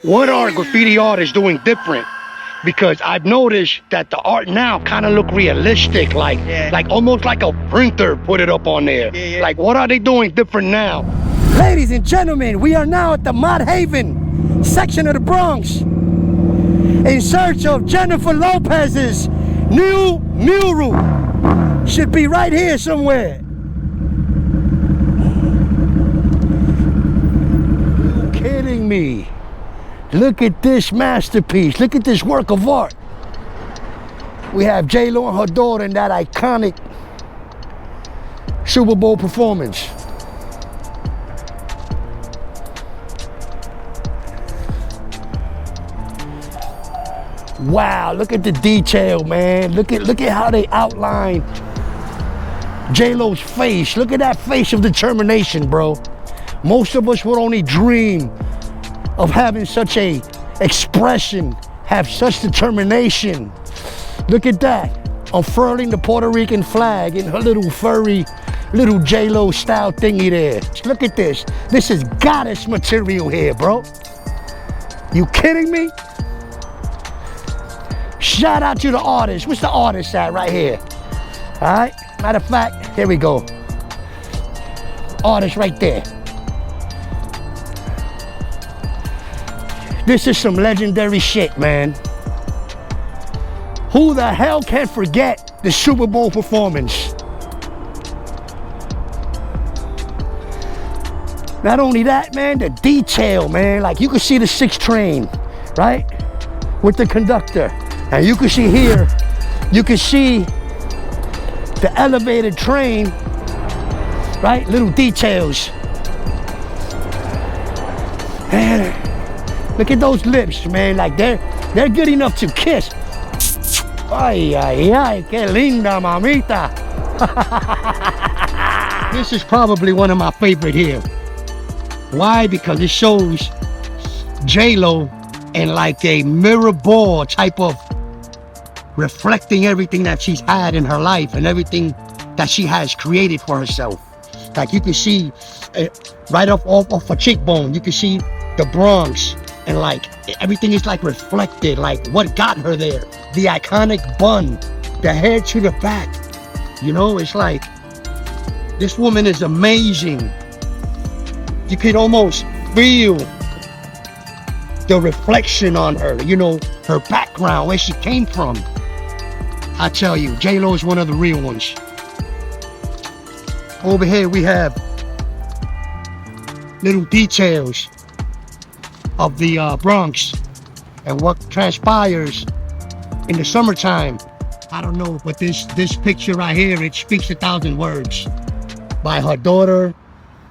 What are graffiti artists doing different? Because I've noticed that the art now kind of look realistic, like almost like a printer put it up on there. Like, what are they doing different now? Ladies and gentlemen, we are now at the Mott Haven section of the Bronx in search of Jennifer Lopez's new mural. Should be right here somewhere. You're kidding me. Look at this masterpiece. Look at this work of art. We have Jlo and her daughter in that iconic Super Bowl performance. Wow, look at the detail, man. Look at how they outline J-Lo's face. Look at that face of determination, bro. Most of us would only dream of having such a expression, have such determination. Look at that, unfurling the Puerto Rican flag in her little furry, little J-Lo style thingy there. Look at this. This is goddess material here, bro. You kidding me? Shout out to the artist. What's the artist at right here? All right, matter of fact, here we go. Artist right there. This is some legendary shit, man. Who the hell can forget the Super Bowl performance? Not only that, man, the detail, man. Like, you can see the 6 train, right? With the conductor. And you can see here, you can see the elevated train, right? Little details. Man, look at those lips, man. Like, they're good enough to kiss. Ay, ay, ay, que linda, mamita. This is probably one of my favorite here. Why? Because it shows J-Lo in like a mirror ball type of reflecting everything that she's had in her life and everything that she has created for herself. Like, you can see right off her cheekbone, you can see the Bronx, and like everything is like reflected, like what got her there. The iconic bun, the hair to the back. You know, it's like, this woman is amazing. You could almost feel the reflection on her, you know, her background, where she came from. I tell you, J-Lo is one of the real ones. Over here we have little details of the Bronx and what transpires in the summertime. I don't know, but this picture right here, it speaks 1,000 words. By her daughter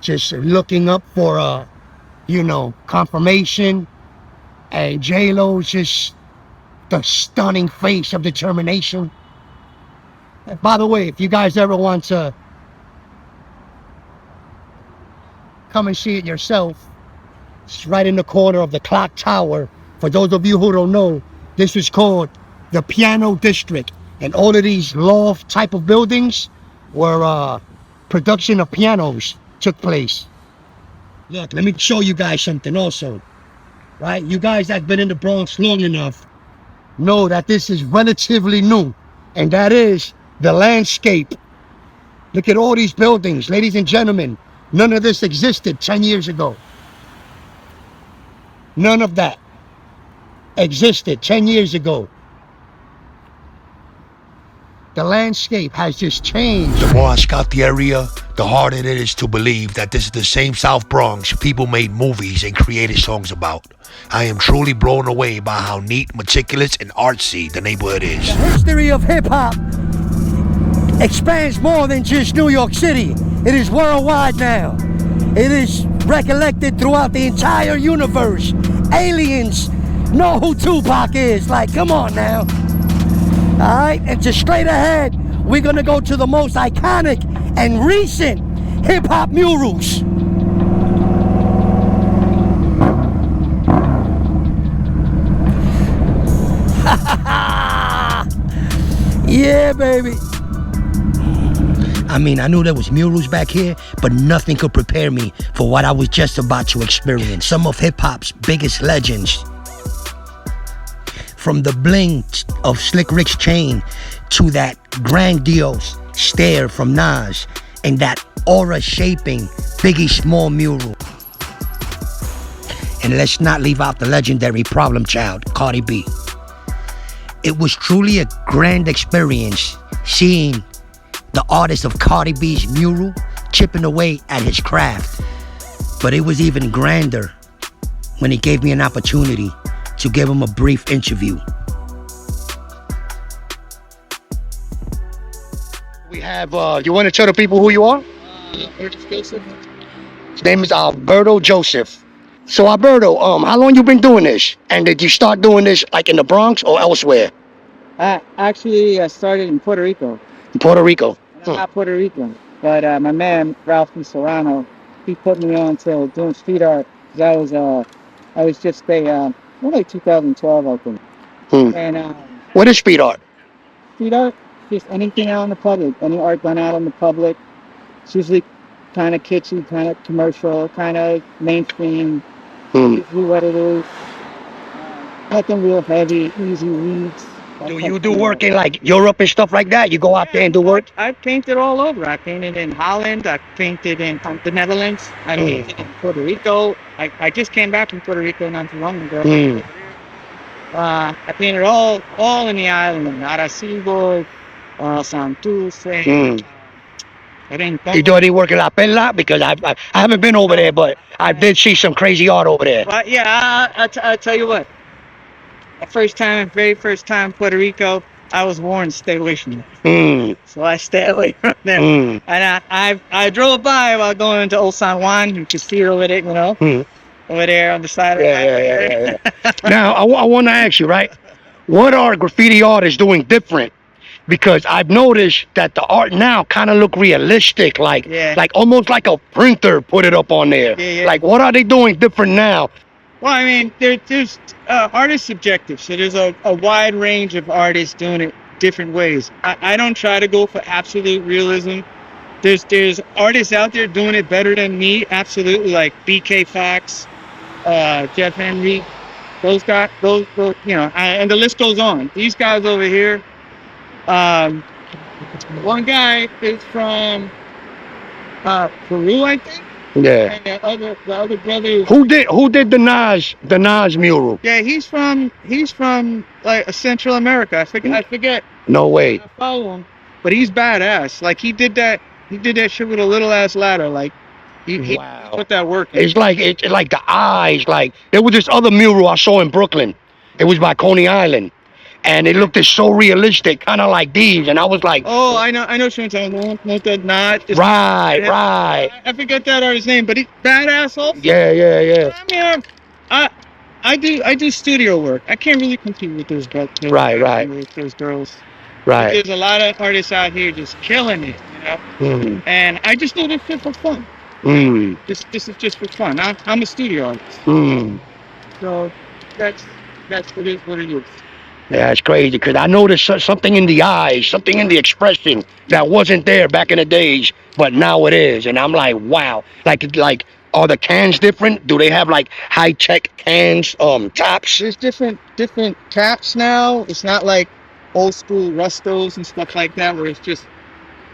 just looking up for you know, confirmation, and J-Lo's just the stunning face of determination. And by the way, if you guys ever want to come and see it yourself, it's right in the corner of the Clock Tower. For those of you who don't know, this is called the Piano District, and all of these loft type of buildings where production of pianos took place. Look, let me show you guys something also, right? You guys that have been in the Bronx long enough know that this is relatively new, and that is the landscape. Look at all these buildings, ladies and gentlemen. None of this existed 10 years ago. None of that existed 10 years ago. The landscape has just changed. The more I scout the area, the harder it is to believe that this is the same South Bronx people made movies and created songs about. I am truly blown away by how neat, meticulous, and artsy the neighborhood is. The history of hip-hop expands more than just New York City. It is worldwide now. It is recollected throughout the entire universe. Aliens know who Tupac is. Like, come on now. All right, and just straight ahead, we're gonna go to the most iconic and recent hip-hop murals. Yeah, baby. I mean, I knew there was murals back here, but nothing could prepare me for what I was just about to experience. Some of hip-hop's biggest legends. From the bling of Slick Rick's chain to that grandiose stare from Nas and that aura-shaping Biggie Smalls mural. And let's not leave out the legendary problem child, Cardi B. It was truly a grand experience seeing the artist of Cardi B's mural chipping away at his craft. But it was even grander when he gave me an opportunity to give him a brief interview. We have, you want to tell the people who you are? Joseph. His name is Alberto Joseph. So Alberto, how long you been doing this? And did you start doing this like in the Bronx or elsewhere? Actually, I started in Puerto Rico. In Puerto Rico. I'm not Puerto Rican, but my man Ralph Serrano, he put me on to doing street art. I was just like 2012, I think. And what is street art? Street art, just anything out in the public, any art done out in the public. It's usually kind of kitschy, kind of commercial, kind of mainstream. Usually what it is. Nothing real heavy, easy reads. Do you do work in like Europe and stuff like that? You go out there and do work? I painted all over. I painted in Holland. I painted in the Netherlands. I painted in Puerto Rico. I just came back from Puerto Rico not too long ago. I painted all in the island of Arecibo, Santurce. You do any work in La Perla? Because I haven't been over there, but I did see some crazy art over there. Well, yeah, I'll tell you what. Very first time in Puerto Rico, I was warned to stay away from it. So I stayed away from there. And I drove by while going into Old San Juan. You can see it over there, over there on the side of the highway. Yeah. Now, I want to ask you, right? What are graffiti artists doing different? Because I've noticed that the art now kind of look realistic, like almost like a printer put it up on there. Like, what are they doing different now? Well, I mean, there's art is subjective, so there's a wide range of artists doing it different ways. I don't try to go for absolute realism. There's artists out there doing it better than me, absolutely, like BK Fox, Jeff Henry, those guys, and the list goes on. These guys over here, one guy is from Peru, I think. Yeah. And the other brother. Who did the Nas mural? Yeah, he's from like Central America. I forget. No way. I follow him, but he's badass. Like he did that shit with a little ass ladder. Like he put that work in. It's like the eyes. Like there was this other mural I saw in Brooklyn. It was by Coney Island. And it looked so realistic, kind of like these, and I was like, "Oh, I know what you're talking about. Not that not." Right. I forget that artist's name, but he's badass also. Yeah. I mean, I do studio work. I can't really compete with those girls. Right. With those girls. Right. There's a lot of artists out here just killing it, And I just do this shit for fun. This is just for fun. I'm a studio artist. So that's what it is. Yeah, it's crazy because I noticed something in the eyes, something in the expression that wasn't there back in the days, but now it is, and I'm like, wow. Like, are the cans different? Do they have like high-tech cans, tops? There's different caps now. It's not like old school Rustos and stuff like that, where it's just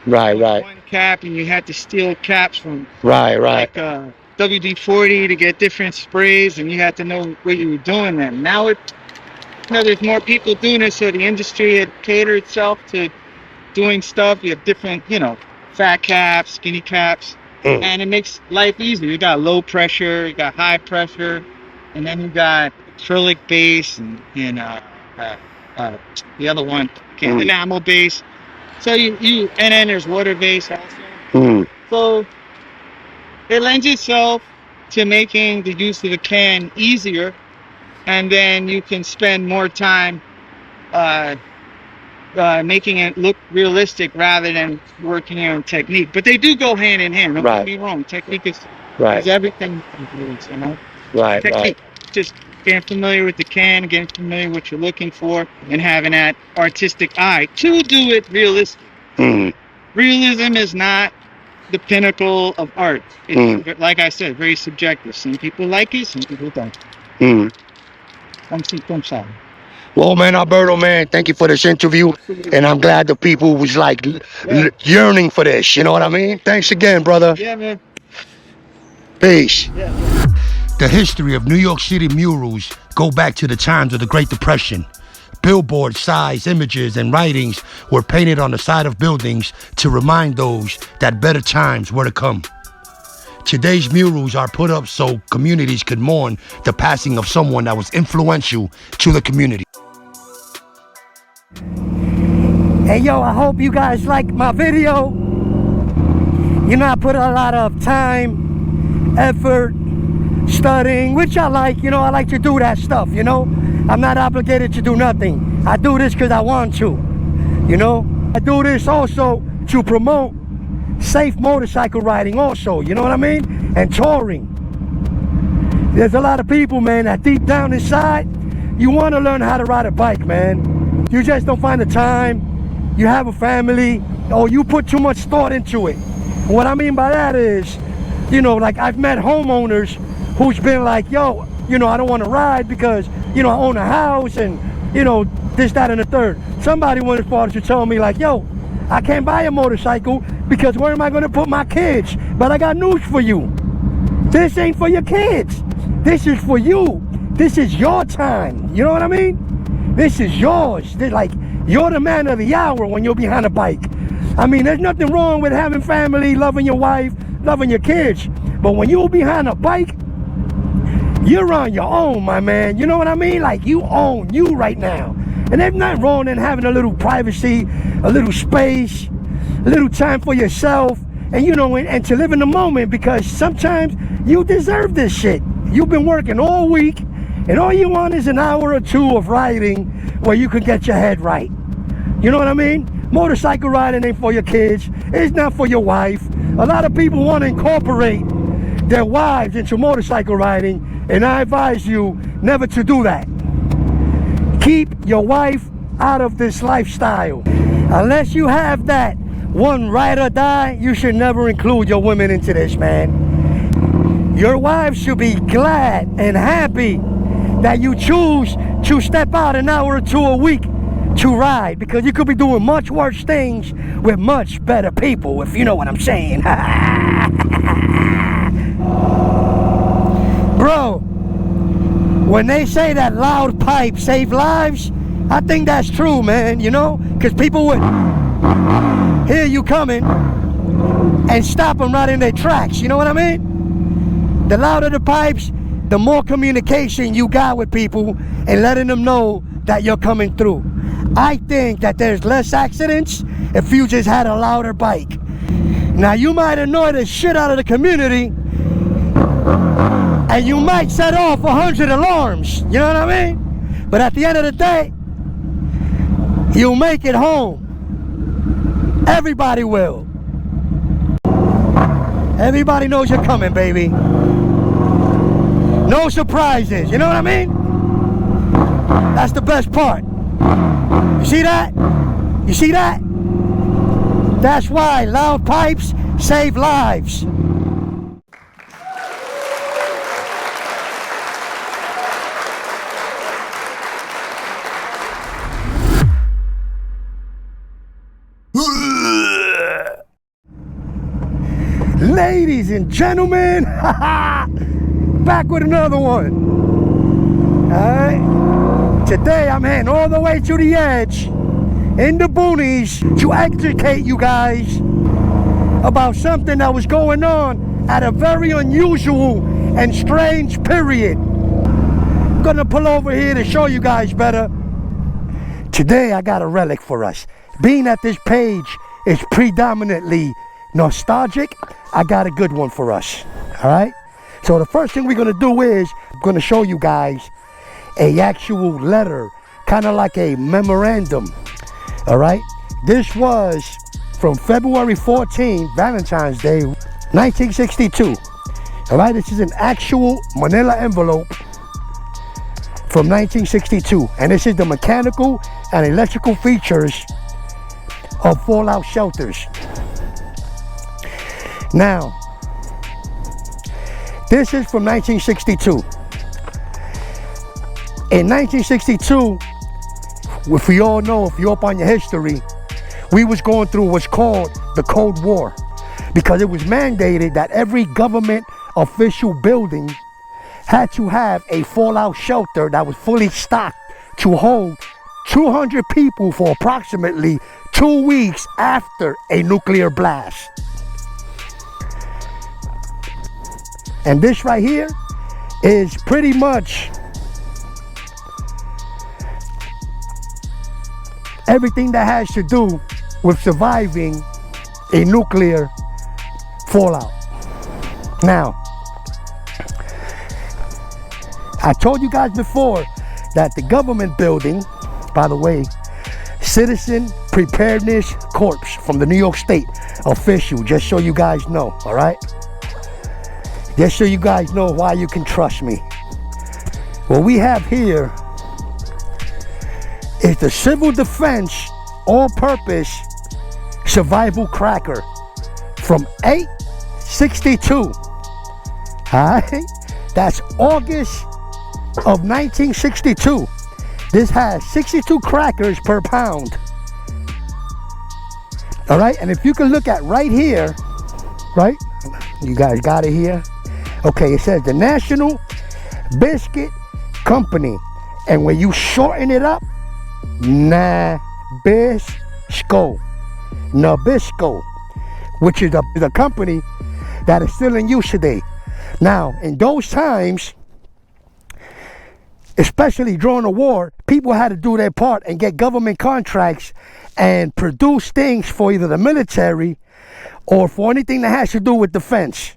right one cap, and you had to steal caps from like WD-40 to get different sprays, and you had to know what you were doing. Then now there's more people doing it, so the industry had catered itself to doing stuff. You have different, fat caps, skinny caps, and it makes life easier. You got low pressure, you got high pressure, and then you got acrylic base and the other one, enamel base. So and then there's water base also. So it lends itself to making the use of the can easier. And then you can spend more time making it look realistic rather than working on technique. But they do go hand in hand. Don't get me wrong. Technique is everything. Technique. Just getting familiar with the can, getting familiar with what you're looking for, and having that artistic eye to do it realistic. realism is not the pinnacle of art. It's, like I said, very subjective. Some people like it, some people don't. Well, man, Alberto, man, thank you for this interview. And I'm glad the people was like yearning for this. You know what I mean? Thanks again, brother. Yeah, man. Peace. The history of New York City murals go back to the times of the Great Depression. Billboard-sized images and writings were painted on the side of buildings to remind those that better times were to come. Today's murals are put up so communities could mourn the passing of someone that was influential to the community. Hey, yo, I hope you guys like my video. You know, I put a lot of time, effort, studying, which I like. You know, I like to do that stuff, you know. I'm not obligated to do nothing. I do this because I want to, you know. I do this also to promote safe motorcycle riding also, you know what I mean? And touring. There's a lot of people, man, that deep down inside, you want to learn how to ride a bike, man. You just don't find the time. You have a family, or you put too much thought into it. What I mean by that is, you know, like I've met homeowners who's been like, yo, you know, I don't want to ride because, you know, I own a house and, you know, this, that, and the third. Somebody went as far as to tell me like, yo, I can't buy a motorcycle because where am I going to put my kids? But I got news for you. This ain't for your kids. This is for you. This is your time. You know what I mean? This is yours. This, like, you're the man of the hour when you're behind a bike. I mean, there's nothing wrong with having family, loving your wife, loving your kids. But when you're behind a bike, you're on your own, my man. You know what I mean? Like, you own you right now. And there's nothing wrong in having a little privacy, a little space, a little time for yourself, and, you know, and to live in the moment, because sometimes you deserve this shit. You've been working all week, and all you want is an hour or two of riding where you can get your head right. You know what I mean? Motorcycle riding ain't for your kids. It's not for your wife. A lot of people want to incorporate their wives into motorcycle riding, and I advise you never to do that. Keep your wife out of this lifestyle. Unless you have that one ride or die, you should never include your women into this, man. Your wife should be glad and happy that you choose to step out an hour or two a week to ride, because you could be doing much worse things with much better people, if you know what I'm saying. Bro, when they say that loud pipes save lives, I think that's true, man, you know, because people would hear you coming and stop them right in their tracks, you know what I mean? The louder the pipes, the more communication you got with people and letting them know that you're coming through. I think that there's less accidents if you just had a louder bike. Now, you might annoy the shit out of the community and you might set off 100 alarms, you know what I mean? But at the end of the day, you'll make it home. Everybody will. Everybody knows you're coming, baby. No surprises, you know what I mean? That's the best part. You see that? You see that? That's why loud pipes save lives. Ladies and gentlemen, back with another one. Alright, today I'm heading all the way to the edge in the boonies to educate you guys about something that was going on at a very unusual and strange period. I'm gonna pull over here to show you guys better. Today I got a relic for us. Being that this page is predominantly nostalgic, I got a good one for us. Alright, so the first thing we're gonna do is I'm gonna show you guys a actual letter, kind of like a memorandum. Alright, this was from February 14, Valentine's Day, 1962. Alright, this is an actual manila envelope from 1962, and this is the mechanical and electrical features of fallout shelters. Now, this is from 1962. In 1962, if we all know, if you're up on your history, we was going through what's called the Cold War, because it was mandated that every government official building had to have a fallout shelter that was fully stocked to hold 200 people for approximately 2 weeks after a nuclear blast. And this right here is pretty much everything that has to do with surviving a nuclear fallout. Now, I told you guys before that the government building, by the way, Citizen Preparedness Corps from the New York State official, just so you guys know, all right? Just so you guys know why you can trust me. What we have here is the Civil Defense All-Purpose Survival Cracker from 862. All right? That's August of 1962. This has 62 crackers per pound. All right, and if you can look at right here, right? You guys got it here? Okay, it says the National Biscuit Company. And when you shorten it up, Nabisco. Nabisco, which is the company that is still in use today. Now, in those times, especially during the war, people had to do their part and get government contracts and produce things for either the military or for anything that has to do with defense.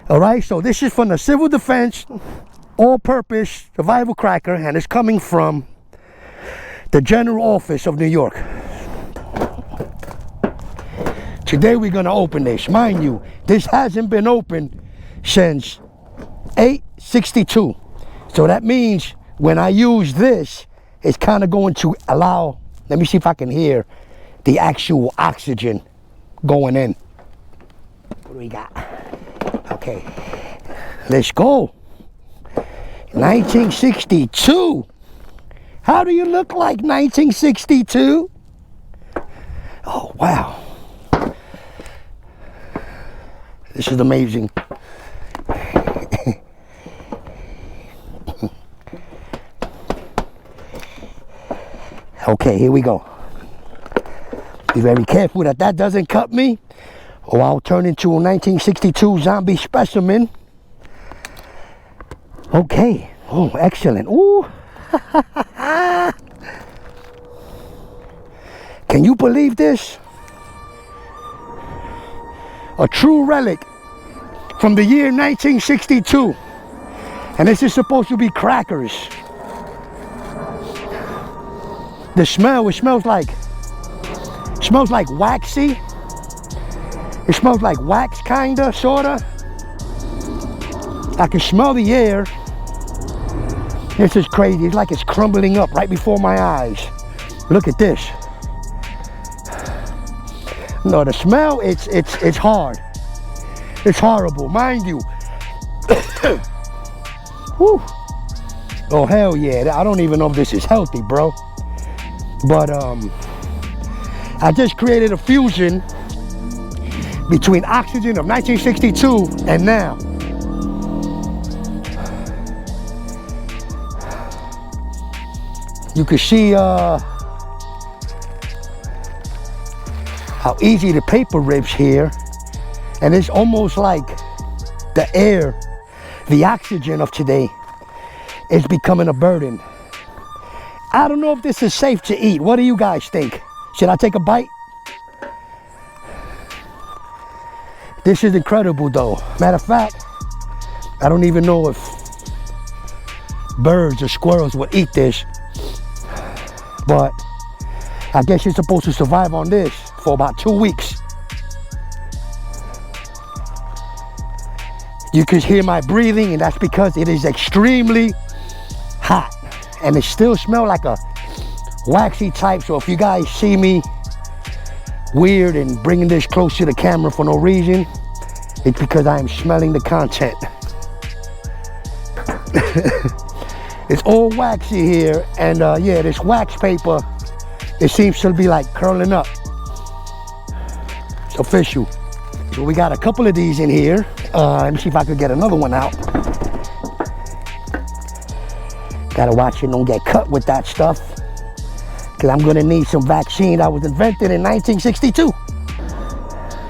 All right, so this is from the Civil Defense All-Purpose Survival Cracker, and it's coming from the General Office of New York. Today we're gonna open this. Mind you, this hasn't been opened since 862. So that means when I use this, it's kind of going to allow, let me see if I can hear the actual oxygen going in. What do we got? Okay, let's go. 1962. How do you look like 1962? Oh, wow. This is amazing. Okay, here we go. Be very careful that that doesn't cut me, or I'll turn into a 1962 zombie specimen. Okay. Oh, excellent. Ooh. Can you believe this? A true relic from the year 1962. And this is supposed to be crackers. The smell, it smells like waxy. It smells like wax, kinda, sorta. I can smell the air. This is crazy. It's like it's crumbling up right before my eyes. Look at this. No, the smell, it's hard. It's horrible, mind you. Whew. Oh, hell yeah. I don't even know if this is healthy, bro. But I just created a fusion between oxygen of 1962 and now. You can see how easy the paper rips here, and it's almost like the air, the oxygen of today is becoming a burden. I don't know if this is safe to eat. What do you guys think? Should I take a bite? This is incredible though. Matter of fact, I don't even know if birds or squirrels would eat this, but I guess you're supposed to survive on this for about 2 weeks. You can hear my breathing, and that's because it is extremely hot. And it still smells like a waxy type. So if you guys see me weird and bringing this close to the camera for no reason, It's because I am smelling the content. It's all waxy here, and yeah, this wax paper, it seems to be like curling up. It's official. So we got a couple of these in here. Let me see if I could get another one out. Gotta watch it don't get cut with that stuff, because I'm gonna need some vaccine that was invented in 1962. You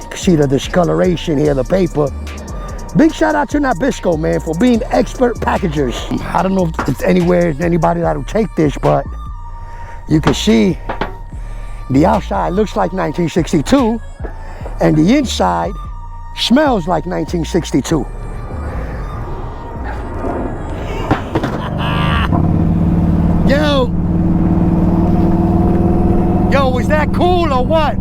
can see the discoloration here, the paper. Big shout out to Nabisco, man, for being expert packagers. I don't know if it's anybody that'll take this, but you can see the outside looks like 1962, and the inside smells like 1962. Yo, was that cool or what?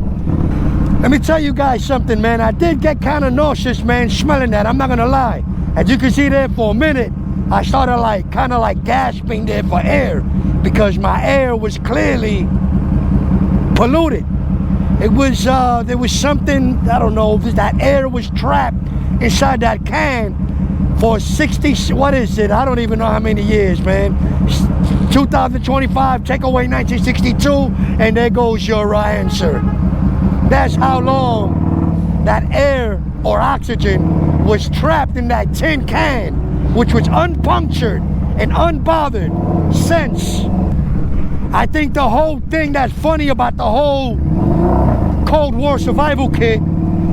Let me tell you guys something, man. I did get kind of nauseous, man, smelling that. I'm not gonna lie. As you can see there for a minute, I started kind of like gasping there for air, because my air was clearly polluted. It was, there was something, I don't know, that air was trapped inside that can for 60, what is it? I don't even know how many years, man. 2025, take away 1962, and there goes your answer. That's how long that air or oxygen was trapped in that tin can, which was unpunctured and unbothered since. I think the whole thing that's funny about the whole Cold War survival kit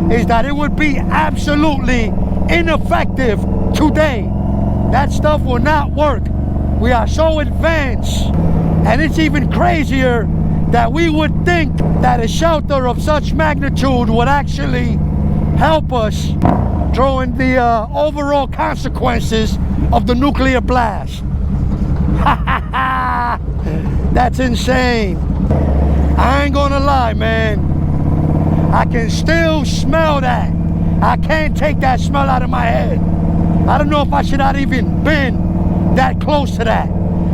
is that it would be absolutely ineffective today. That stuff will not work. We are so advanced, and it's even crazier that we would think that a shelter of such magnitude would actually help us during the overall consequences of the nuclear blast. That's insane. I ain't gonna lie, man. I can still smell that. I can't take that smell out of my head. I don't know if I should have even been that close to that.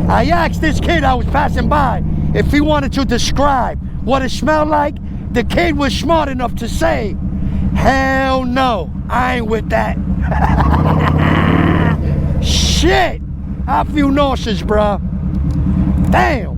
I asked this kid I was passing by if he wanted to describe what it smelled like. The kid was smart enough to say, hell no, I ain't with that. Shit, I feel nauseous, bruh. Damn.